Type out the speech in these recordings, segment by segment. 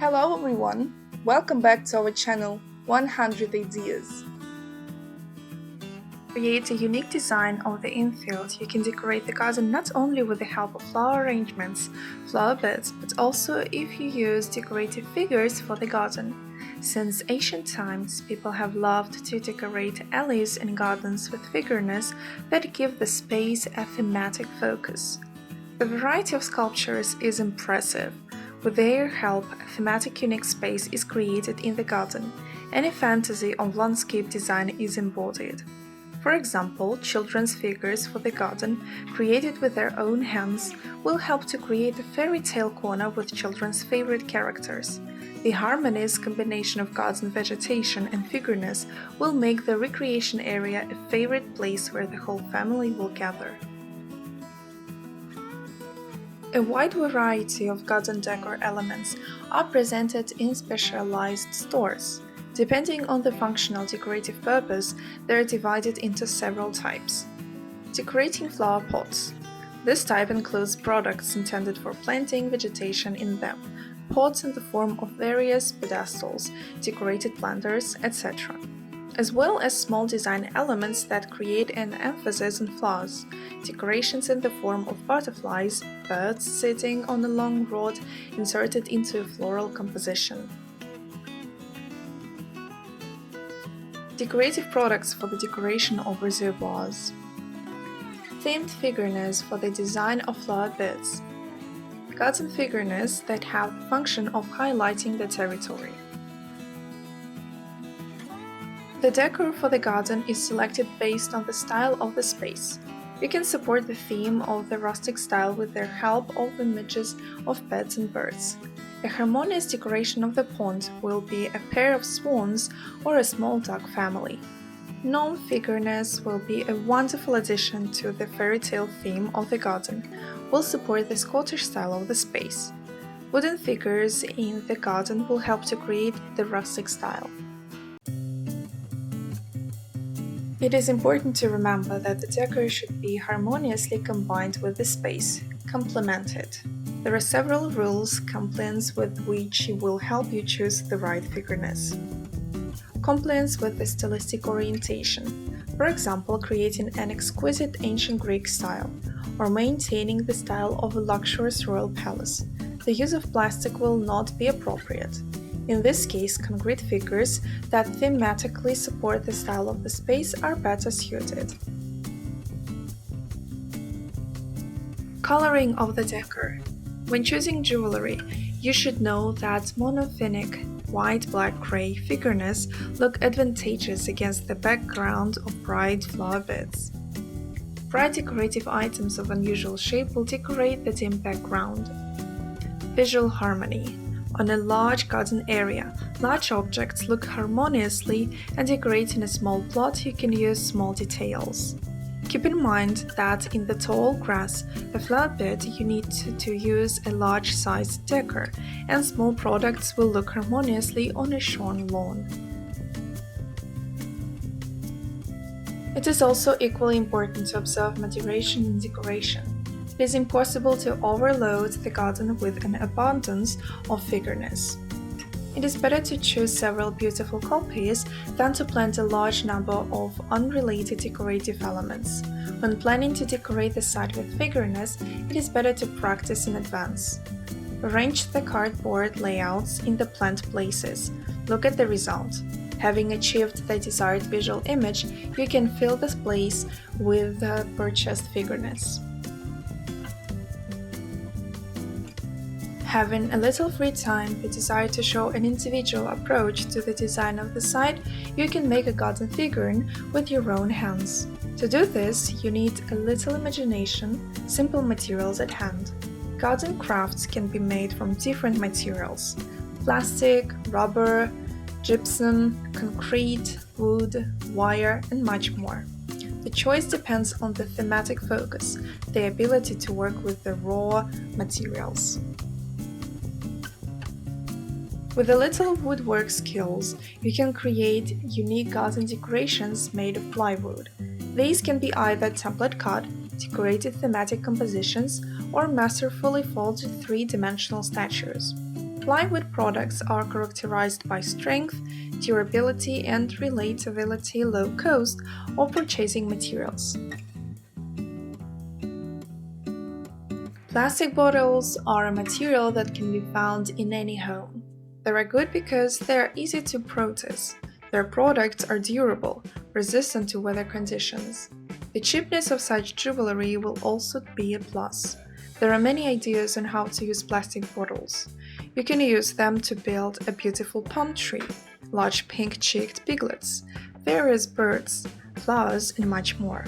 Hello everyone, welcome back to our channel 100 Ideas. Create a unique design of the infield. You can decorate the garden not only with the help of flower arrangements, flower beds, but also if you use decorative figures for the garden. Since ancient times, people have loved to decorate alleys and gardens with figurines that give the space a thematic focus. The variety of sculptures is impressive. With their help, a thematic unique space is created in the garden, and a fantasy of landscape design is embodied. For example, children's figures for the garden, created with their own hands, will help to create a fairy tale corner with children's favorite characters. The harmonious combination of garden vegetation and figurines will make the recreation area a favorite place where the whole family will gather. A wide variety of garden decor elements are presented in specialized stores. Depending on the functional decorative purpose, they are divided into several types. Decorating flower pots. This type includes products intended for planting vegetation in them, pots in the form of various pedestals, decorated planters, etc., as well as small design elements that create an emphasis on flowers, decorations in the form of butterflies, birds sitting on a long rod inserted into a floral composition. Decorative products for the decoration of reservoirs. Themed figurines for the design of flower beds. Garden figurines that have the function of highlighting the territory. The decor for the garden is selected based on the style of the space. You can support the theme of the rustic style with the help of images of pets and birds. A harmonious decoration of the pond will be a pair of swans or a small duck family. Gnome figurines will be a wonderful addition to the fairy tale theme of the garden, will support the Scottish style of the space. Wooden figures in the garden will help to create the rustic style. It is important to remember that the decor should be harmoniously combined with the space, complemented. There are several rules, compliance with which will help you choose the right figurines. Compliance with the stylistic orientation, for example, creating an exquisite ancient Greek style, or maintaining the style of a luxurious royal palace. The use of plastic will not be appropriate. In this case, concrete figures that thematically support the style of the space are better suited. Coloring of the decor. When choosing jewelry, you should know that monophonic white, black, gray figurines look advantageous against the background of bright flower beds. Bright decorative items of unusual shape will decorate the dim background. Visual harmony. On a large garden area, large objects look harmoniously, and decorating a small plot you can use small details. Keep in mind that in the tall grass, a flower bed, you need to use a large-sized decor, and small products will look harmoniously on a shorn lawn. It is also equally important to observe moderation in decoration. It is impossible to overload the garden with an abundance of figurines. It is better to choose several beautiful copies than to plant a large number of unrelated decorative elements. When planning to decorate the site with figurines, it is better to practice in advance. Arrange the cardboard layouts in the planned places. Look at the result. Having achieved the desired visual image, you can fill the place with the purchased figurines. Having a little free time but desire to show an individual approach to the design of the site, you can make a garden figurine with your own hands. To do this, you need a little imagination, simple materials at hand. Garden crafts can be made from different materials: plastic, rubber, gypsum, concrete, wood, wire, and much more. The choice depends on the thematic focus, the ability to work with the raw materials. With a little woodwork skills, you can create unique garden decorations made of plywood. These can be either template cut, decorated thematic compositions, or masterfully folded three-dimensional statues. Plywood products are characterized by strength, durability, and relatability, low cost of purchasing materials. Plastic bottles are a material that can be found in any home. They are good because they are easy to process. Their products are durable, resistant to weather conditions. The cheapness of such jewelry will also be a plus. There are many ideas on how to use plastic bottles. You can use them to build a beautiful palm tree, large pink-cheeked piglets, various birds, flowers, and much more.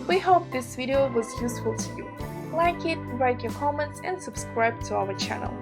We hope this video was useful to you. Like it, write your comments, and subscribe to our channel.